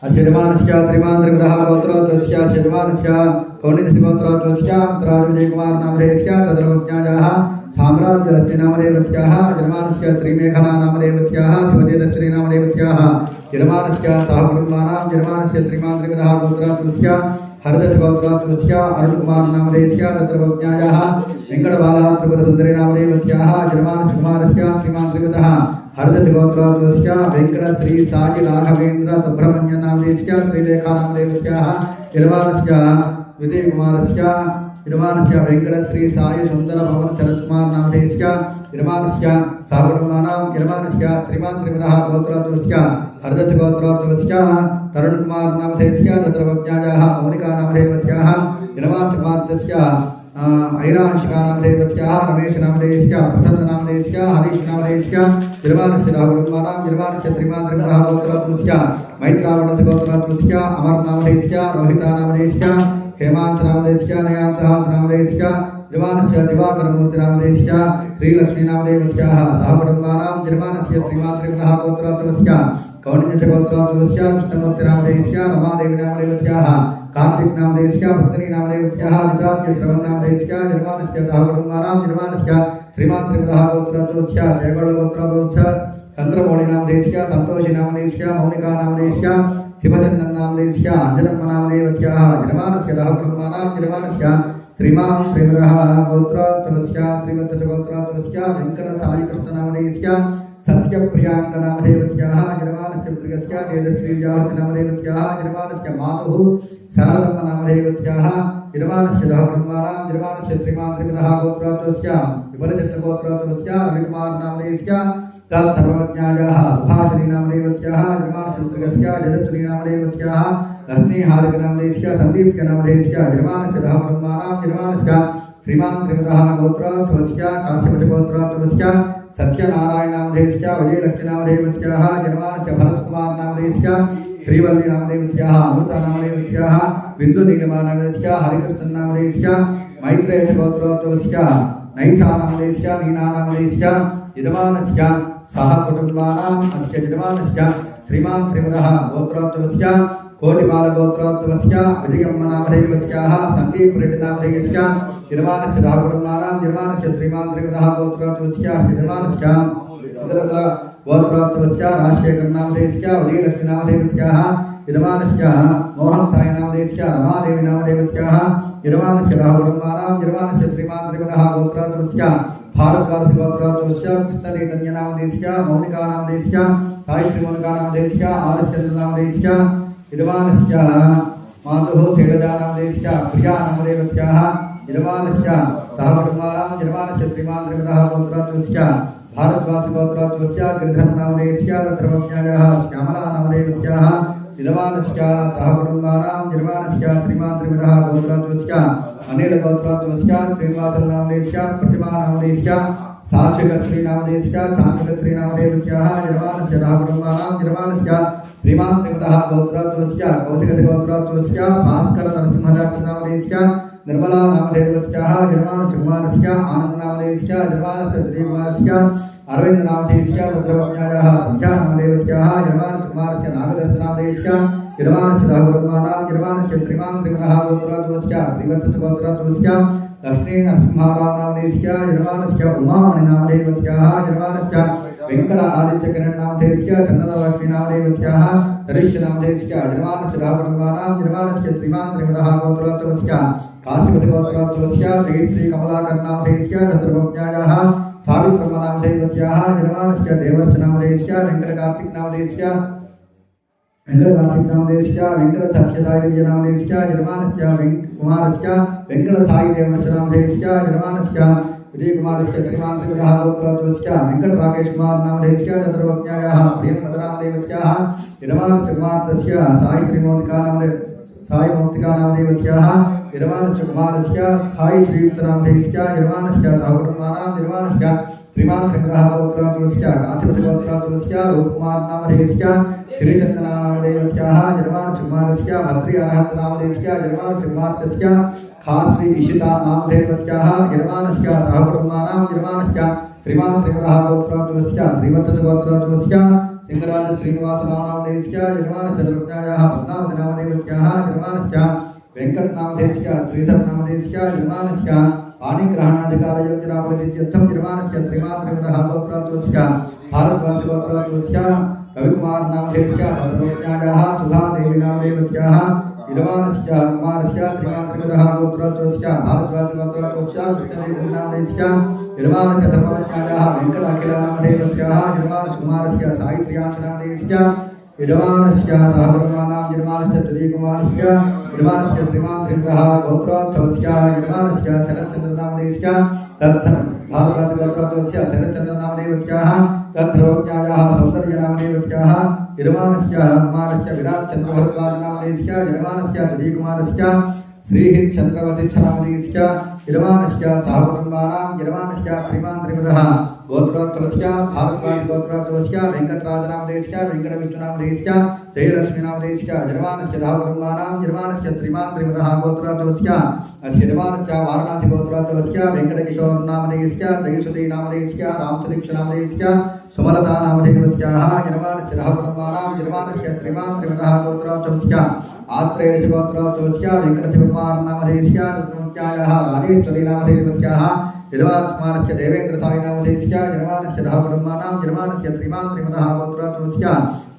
अश्यजमानस्य श्रीमान त्रिपुरः गोत्रोत्तस्य अश्यजमानस्य कौण्डिन्यगोत्रोत्तस्य राजविजयकुमार नामधेयस्य तद्रवज्ञायाः साम्राज्यरत्नामदेवत्याः यजमानस्य श्रीमेखला नामदेवत्याः शिवतेजश्री नामदेवत्याः यजमानस्य सहकुटुम्बानां यजमानस्य श्रीमान त्रिपुरः गोत्रोत्तस्य हरदशगोत्रोत्तस्य अरुणकुमार नामधेयस्य तद्रवज्ञायाः वेङ्कटबालः त्रिपुरसुन्दरी नामदेवत्याः यजमानस्य कुमारस्य श्रीमान त्रिपुरः हरदशगोत्रोत्तस्य वेङ्कट श्री साई राघवेन्द्र सुब्रह्मण्य नामधेयस्य श्रीलेखा नामदेवत्याः यजमानस्य विजयकुमारस्य यजमानस्य वेङ्कट श्री साई सुंदर भवन शरत्कुमार नामधेयस्य यजमानस्य सहकुटुम्बानां यजमानस्य श्रीमान त्रिपुरः गोत्रोत्तस्य हरदशगोत्रोत्तस्य तरुणकुमार नामधेयस्य तद्रवज्ञायाः मौनिका नामधेयवत्याः यजमानकुमारस्य ऐरांशिका नामधेयवत्याः रमेश नामधेयस्य प्रसन्न नामधेयस्य हरीश नामधेयस्य यजमानस्य सहकुटुम्बानां यजमानस्य श्रीमान त्रिपुरः गोत्रोत्तस्य मैत्रावणस्य गोत्रोत्तस्य अमर नामधेयस्य रोहिता नामधेयस्य हेमांश नामधेयस्य नयांश नामधेयस्य यजमानस्य दिवाकरमूर्ति नामधेयस्य श्रीलक्ष्मी नामधेयवत्याः सहकुटुम्बानां यजमानस्य श्रीमान त्रिपुरः गोत्रोत्तस्य कौण्डिन्यस्य गोत्रोत्तस्य कृष्णमूर्ति नामधेयस्य रमादेवी नामधेयवत्याः कार्तिक नामधेयस्य भक्तिनी नामधेयवत्याः नितात्य श्रवण नामधेयस्य यजमानस्य सहकुटुम्बानां यजमानस्य श्रीमान त्रिपुरः गोत्रोत्तस्य जयगौड़ गोत्रोत्तस्य चंद्रमौळि नामधेयस्य संतोषी नामधेयस्य मौनिका नामधेयस्य शिवचंदन नामधेयस्य अंजनम्म नामधेयवत्याः यजमानस्य सहकुटुम्बानां यजमानस्य श्रीमान त्रिपुरः गोत्रोत्तस्य श्रीवत्सगोत्रोत्तस्य वेङ्कट साई कृष्ण नामधेयस्य सत्यप्रियांक नामधेयवत्याः यजमानस्य पुत्रस्य तेजश्री विजयावर्ति नामधेयवत्याः यजमानस्य मातुः शारदम्म नामधेयवत्याः यजमानस्य सहकुटुम्बानां यजमानस्य श्रीमान त्रिपुरः गोत्रोत्तस्य विपरचन्द्रगोत्रोत्तस्य रविकुमार नामधेयस्य तत्सर्वज्ञायाः सुभाषिनी नामधेयवत्याः यजमानस्य पुत्रस्य यजश्री नामधेयवत्याः रत्नेहारिक नामधेयस्य सन्दीप्य नामधेयस्य यजमानस्य सहकुटुम्बानां यजमानस्य श्रीमान त्रिपुरः गोत्रोत्तस्य काश्यपगोत्रोत्तस्य सत्यनारायण नामधेयस्य विजयलक्ष्मी नामधेयवत्याः यजमानस्य भरतकुमार नामधेयस्य श्रीवल्ली नामधेयवत्याः अमृता नामधेयवत्याः बिन्दुनीलिमा नामधेयस्य हरिकृष्ण नामधेयस्य मैत्रेय गोत्रोत्तस्य नैसा नामधेयस्य नीना नामधेयस्य यजमानस्य सहकुटुम्बानां अस्य यजमानस्य श्रीमान त्रिपुरः गोत्रोत्तस्य कोटिपाल गोत्रोत्तस्य विजयम्म नामधेयवत्याः संदीप रेड्डी नामधेयस्य यजमानस्य सहकुटुम्बानां यजमानस्य श्रीमान त्रिपुरः गोत्रोत्तस्य यजमानस्य गोत्रोत्तस्य राजशेखर नामधेयस्य विजयलक्ष्मी नामधेयवत्याः यजमानस्य मोहन साई नामधेयस्य रमादेवी नामधेयवत्याः यजमानस्य सहकुटुम्बानां यजमानस्य श्रीमान त्रिपुरः गोत्रोत्तस्य भारद्वाज गोत्रोत्तस्य कृष्णचैतन्य नामधेयस्य मौनिका नामधेयस्य गायत्री मौनिका नामधेयस्य आरश्चंद्र नामधेयस्य यजमानस्य मातुः शैलजा नामधेयस्य प्रिया नामधेयवत्याः यजमानस्य सहकुटुम्बानां यजमानस्य श्रीमान त्रिपुरः गोत्रोत्तस्य भारद्वाज गोत्रोत्तस्य गिरिधर नामधेयस्य तद्रवज्ञायाः श्यामला नामधेयवत्याः यजमानस्य सहकुटुम्बानां यजमानस्य श्रीमान त्रिपुरः गोत्रोत्तस्य अनिल गोत्रोत्तस्य श्रीनिवासन नामधेयस्य प्रतिमा नामधेयस्य साक्षिकश्री नामधेयस्य चान्दिकश्री नामधेयवत्याः यजमानस्य सहकुटुम्बानां यजमानस्य श्रीमान त्रिपुरः गोत्रोत्तस्य कौशिकगोत्रोत्तस्य भास्कर नरसिंहदास नामधेयस्य निर्मला नामधेयवत्याः यजमानस्य कुमारस्य आनंद नामधेयस्य यजमानस्य श्रीकुमारस्य अरविंद नामधेयस्य रुद्रवज्ञायाः संख्या नामधेयवत्याः यजमानस्य कुमारस्य नागदर्श नामधेयस्य यजमानस्य सहकुटुम्बानां यजमानस्य श्रीमान त्रिपुरः गोत्रोत्तस्य श्रीवत्सगोत्रोत्तस्य लक्ष्मी नरसिंहराव नामधेयस्य यजमानस्य उमामणि नामधेयवत्याः यजमानस्य वेङ्कट आदित्य किरण नामधेयस्य चंद्रलक्ष्मी नामधेयवत्याः हरीश नामधेयस्य यजमानस्य सहकुटुम्बानां यजमानस्य श्रीमान त्रिपुरः गोत्रोत्तस्य काशीपतिगोत्रोत्तस्य जयश्री कमलाकर नामधेयस्य चतुर्भुजायाः सावित्रम्म नामधेयवत्याः यजमानस्य देवर्ष नामधेयस्य वेङ्कट कार्तिक नामधेयस्य वेङ्कट सत्यसाई दिव्य नामधेयस्य यजमानस्य कुमारस्य वेङ्कट साई देवर्ष नामधेयस्य यजमानस्य विजयकुमारस्य श्रीमान त्रिपुरः गोत्रोत्तस्य वेङ्कट राकेश कुमार नामधेयस्य चतुर्भुजायाः प्रियंवद नामधेयवत्याः यजमानस्य कुमारस्य साई श्रीमोदिका नामधेयवत्याः यजमानस्य कुमारस्य साई श्रीयुक्त नामधेयस्य यजमानस्य सहकुटुम्बानां यजमानस्य श्रीमान त्रिपुरः गोत्रोत्तस्य काशीपतिगोत्रोत्तस्य रूपकुमार नामधेयस्य श्रीचंदन नामधेयवत्याः यजमानस्य कुमारस्य भद्री अरहत नामधेयस्य यजमानस्य कुमारस्य खाश्री इशिता नामधेयवत्याः यजमानस्य सहकुटुम्बानां यजमानस्य श्रीमान त्रिपुरः गोत्रोत्तस्य श्रीवत्सगोत्रोत्तस्य सिंहराज श्रीनिवास नामधेयस्य यजमानस्य द्रव्यायाः पद्मावती नामधेयस्याः यजमानस्य वेंकट नामधेयस्य श्रीधर नामधेयस्य यजमानस्य पाणिग्रहणाधिकारयोग्य नामधेयत्यर्थं यजमानस्य त्रिमात्रमिदः गोत्रत्वस्य भारद्वाज गोत्रत्वस्य रविकुमार नामधेयस्य द्रव्यायाः सुधादेवी नामधेयस्याः यजमानस्य कुमारस्य त्रिमात्रमिदः गोत्रत्वस्य भारद्वाज गोत्रत्वस्य कृष्णदेवी नामधेयस्य यजमानस्य धर्मज्ञायाः वेंकटाखिल नामधेयस्याः यजमानस्य कुमारस्य साहित्र्यांश नामधेयस्य यजमानस्य सहकुर्माणां यजमानस्य तुलीकुमारस्य यजमानस्य श्रीमान्त्रिन्द्रः गोत्रोत्सवस्य यजमानस्य शरच्चन्द्र नामधेयस्य तत्र भारद्वाज गोत्रत्वस्य शरच्चन्द्र नामधेयस्याः तत्रोज्ञायाः सौन्दर्य नामधेयस्याः यजमानस्य कुमारस्य विराट्चन्द्र भरद्वाज नामधेयस्य यजमानस्य तुलीकुमारस्य श्रीहित चंद्रवती नामधेयस्य यजमानस्य सहकुटुम्बानां यजमानस्य श्रीमान्त्रिमदः गोत्रोत्तमस्य भारद्वाज गोत्रोत्तमस्य वेंकटराज नामधेयस्य वेंकटविष्णु नामधेयस्य जयलक्ष्मी नामधेयस्य यजमानस्य सहकुटुम्बानां यजमानस्य श्रीमान्त्रिमदः गोत्रोत्तमस्य अस्य यजमानस्य वाराणसी गोत्रोत्तमस्य वेंकटकिशोर नामधेयस्य जयसुती नामधेयस्य रामसुदीक्ष नामधेयस्य सुमलता नामधेयस्याः यजमानस्य सहकुटुम्बानां यजमानस्य श्रीमान्त्रिमदः गोत्रोत्तमस्य आत्रेयस्य गोत्रोत्तमस्य वेंकटशिवकुमार नामधेयस्य तत्त्वज्ञायाः राजेश्वरी नामधेयस्याः यजमानस्य देवेंद्र साई नामधेयस्य यजमानस्य सहकुटुम्बानां यजमानस्य श्रीमान्त्रिमदः गोत्रोत्तमस्य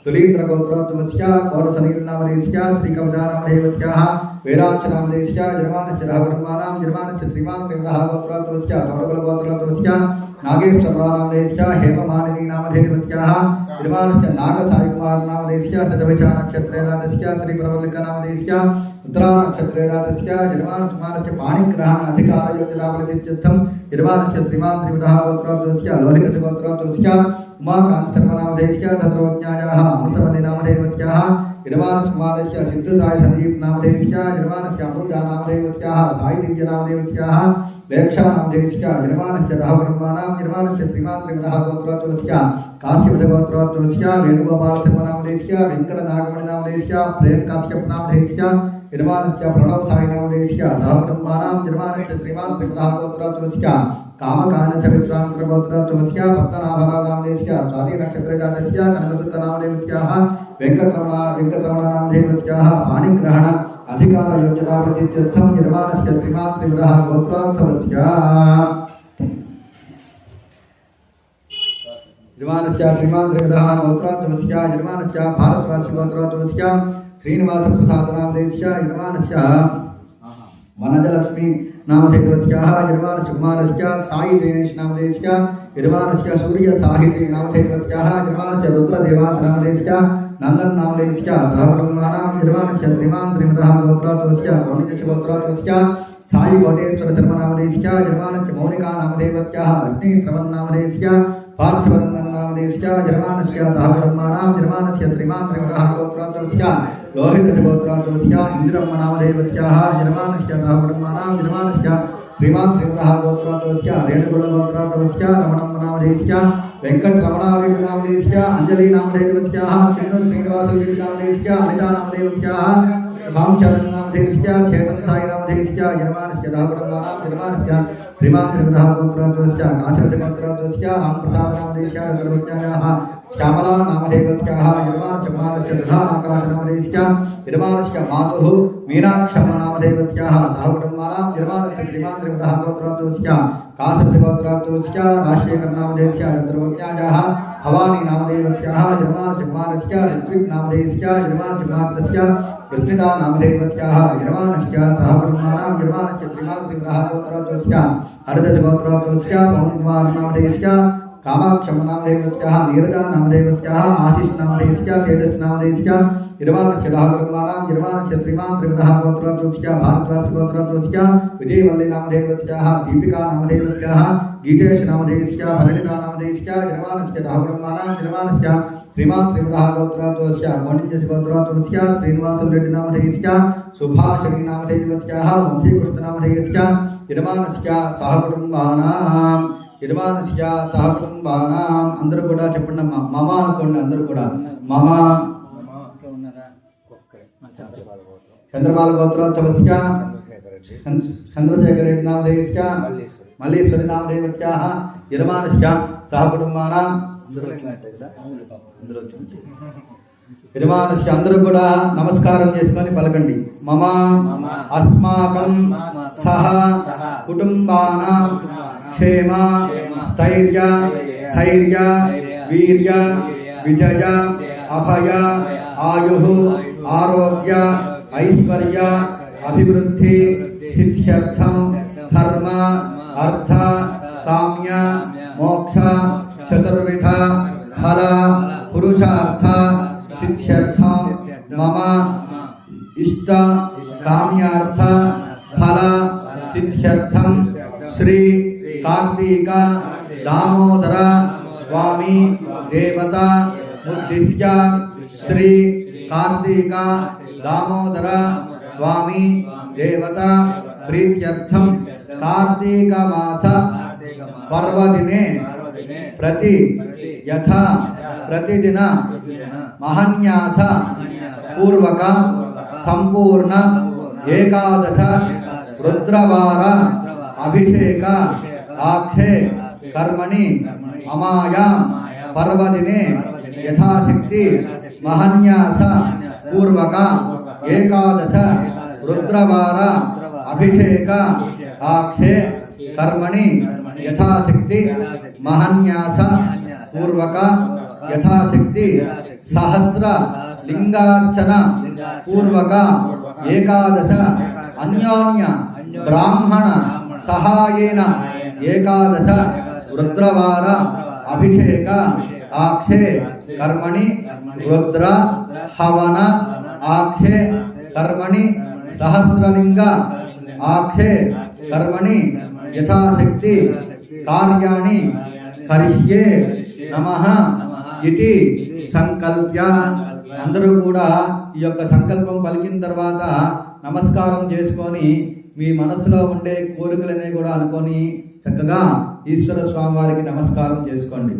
तुलीन्द्र गोत्रोत्तमस्य कोटसनील नामधेयस्य श्रीकवचा नामधेयस्याः वेदांश नामधेयस्य यजमानस्य सहकुटुम्बानां यजमानस्य श्रीमान्त्रिमदः गोत्रोत्तमस्य तोडकुल गोत्रोत्तमस्य नागेश्वर नामधेयस्य हेममालिनी नामधेयस्याः यजमानस्य नागसाईकुमार नामधेयस्य सतविचा नक्षत्रेराजस्य श्रीप्रवल्लिका नामधेयस्य उत्तरा नक्षत्रेराजस्य यजमानस्य पाणिग्रहण अधिकारयोग्यताप्रतित्यर्थं यजमानस्य श्रीमान्त्रिमदः गोत्रोत्तमस्य लोहितस्य गोत्रोत्तमस्य उमाकांत शर्मा नामधेयस्य तत्त्वज्ञायाः अमृतवल्ली नामधेयस्याः यजमानस्य कुमारस्य सिद्धसाई संदीप नामधेयस्य यजमानस्य अमूजा नामधेयस्याः साई दिव्य नामधेयस्याः लेक्षा नामधेयस्य यजमानस्य सहकुटुम्बानां यजमानस्य श्रीमान्त्रिमदः गोत्रोत्तमस्य काश्यपद गोत्रोत्तमस्य वेणुगोपाल शर्मा नामधेयस्य वेंकटनागमणि नामधेयस्य प्रेम काश्यप नामधेयस्य यजमानस्य प्रणव साई नामधेयस्य सहकुटुम्बानां यजमानस्य श्रीमान्त्रिमदः गोत्रोत्तमस्य कामकानच विद्वांत्र गोत्रोत्तमस्य पद्मनाभराव नामधेयस्य स्वाति नक्षत्रजातस्य कनकदत्त नामधेयस्याः वेंकटरमण नामधेयस्याः पाणिग्रहण अधिकारयोग्यताप्रतित्यर्थं यजमानस्य श्रीमान्त्रिमदः गोत्रोत्तमस्य यजमानस्य श्रीमान्त्रिमदः गोत्रोत्तमस्य यजमानस्य भारद्वाज गोत्रोत्तमस्य श्रीनिवास प्रसाद नामधेयस्य यजमानस्य वनजलक्ष्मी नामधेयस्याः यजमानस्य कुमारस्य साई दिनेश नामधेयस्य यजमानस्य सूर्य साहित्री नामधेयस्याः यजमानस्य रुद्रदेवांश नामधेयस्य नंदन नामधेयस्य सहकुटुम्बानां यजमानस्य श्रीमान्त्रिमदः गोत्रोत्तमस्य कौंडिन्यस्य गोत्रोत्तमस्य साई कोटेश्वर शर्मा नामधेयस्य यजमानस्य मौनिका नामधेयस्याः लक्ष्मी श्रवण नामधेयस्य पार्थिवनन्दन नामधेयस्य यजमानस्य सहकुटुम्बानां यजमानस्य श्रीमान्त्रिमदः गोत्रोत्तमस्य लोहितस्य गोत्रोत्तमस्य इंद्रम्म नामधेयस्याः यजमानस्य सहकुटुम्बानां यजमानस्य श्रीमान्त्रिमदः गोत्रोत्तमस्य रेणुगुळ गोत्रोत्तमस्य रमणम्म नामधेयस्य वेंकटरमणारेड्डी नामधेयस्य अंजलि नामधेयस्याः श्रीनिवास रेड्डी नामधेयस्य अनिता नामधेयस्याः रामचरण नामधेयस्य चेतन साई नामधेयस्य यजमानस्य सहकुटुम्बानां यजमानस्य श्रीमान्त्रिमदः गोत्रोत्तमस्य काश्यपद गोत्रोत्तमस्य रामप्रसाद नामधेयस्य धर्मज्ञायाः श्यामला नामधेयस्याः यजमानस्य कुमारस्य दधानाकाश नामधेयस्य यजमानस्य मातुः मीनाक्षम्म नामधेयस्याः सहकुटुम्बानां यजमानस्य श्रीमान्त्रिमदः गोत्रोत्तमस्य काश्यपद गोत्रोत्तमस्य राजशेखर नामधेयस्य धर्मज्ञायाः भवानी नामधेयस्याः यजमानस्य कुमारस्य ऋत्विक नामधेयस्य यजमानस्य कुमारस्य कृष्णिता नामधेयस्याः यजमानस्य सहकुटुम्बानां यजमानस्य श्रीमान्त्रिमदः गोत्रोत्तमस्य हरदश गोत्रोत्तमस्य पवनकुमार नामधेयस्य कामाक्षम्म नामधेयस्याः नीरजा नामधेयस्याः आशीष नामधेयस्य तेजस नामधेयस्य यजमानस्य सहकुटुम्बानां यजमानस्य श्रीमान्त्रिमदः गोत्रोत्तमस्य भारद्वाज गोत्रोत्तमस्य विजयवल्ली नामधेयस्याः दीपिका नामधेयस्याः गीतेश नामधेयस्य भरणिता नामधेयस्य यजमानस्य सहकुटुम्बानां यजमानस्य श्रीमान्त्रिमदः गोत्रोत्तमस्य कौंडिन्यस्य गोत्रोत्तमस्य श्रीनिवास रेड्डी नामधेयस्य सुभाषिणी नामधेयस्याः वंशीकृष्ण नामधेयस्य यजमानस्य सहकुटुम्बानां అందరూ కూడా చెప్పండి అమ్మా మమ అనుకోండి అందరూ కూడా మమ చంద్రపాల గోత్రోత్సవస్య చంద్రశేఖర రెడ్డి నామధేయస్య మల్లీశ్వరి నామధేయస్యాः యజమానస్య सहकुटुम्बानां యజమానస్య అందరూ కూడా నమస్కారం చేసుకొని పలకండి. మమ అస్మాకం సహ కుటుంబానాం క్షేమ స్థైర్య ధైర్య వీర్య విజయ అభయ ఆయుః ఆరోగ్య ఐశ్వర్య అభివృద్ధి సిద్ధ్యర్థం ధర్మ అర్థ కామ్య మోక్ష చతుర్విధ ఫల పురుషార్థ సిద్ధ్యర్థం మమ ఇష్ట కామ్యార్థ ఫల సిద్ధ్యర్థం శ్రీ కార్తీక దామోదర స్వామి దేవత ఉద్దిశ్య శ్రీ కార్తీక దామోదర స్వామి దేవత ప్రీత్యర్థం కార్తీక మాస పర్వదినే ప్రతి యథా ప్రతిదిన మహన్యాస పూర్వక సంపూర్ణ ఏకాదశ రుద్రవార అభిషేక ఆఖ్యే కర్మణి అమాయా పర్వదినే యథాశక్తి మహన్యాస పూర్వక ఏకాదశ రుద్రవార అభిషేక ఆఖ్యే కర్మణి యథాశక్తి మహన్యాస పూర్వక యథాశక్తి సహస్ర లింగార్చన పూర్వక ఏకాదశ అన్యోన్య బ్రాహ్మణ సహాయేన ఏకాదశ రుద్రవార అభిషేక ఆఖ్యే కర్మణి రుద్ర హవన ఆఖ్యే కర్మణి సహస్రలింగ ఆఖ్యే కర్మణి యథాశక్తి కార్యాణి కరిష్యే నమః ఇతి సంకల్ప్య. అందరూ కూడా ఈ యొక్క సంకల్పం పలికిన తర్వాత నమస్కారం చేసుకొని మీ మనసులో ఉండే కోరికలనే కూడా అనుకొని చక్కగా ఈశ్వర స్వామి వారికి నమస్కారం చేసుకోండి.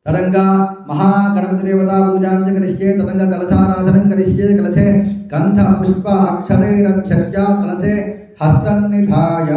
తరంగా మహాగణపతి దేవతా పూజాంచ కరిష్యే తరంగా కలశారాధనం కరిష్యే కలశే గంధ పుష్ప అక్షరైరక్షస్య కలశే హస్తన్నిధాయ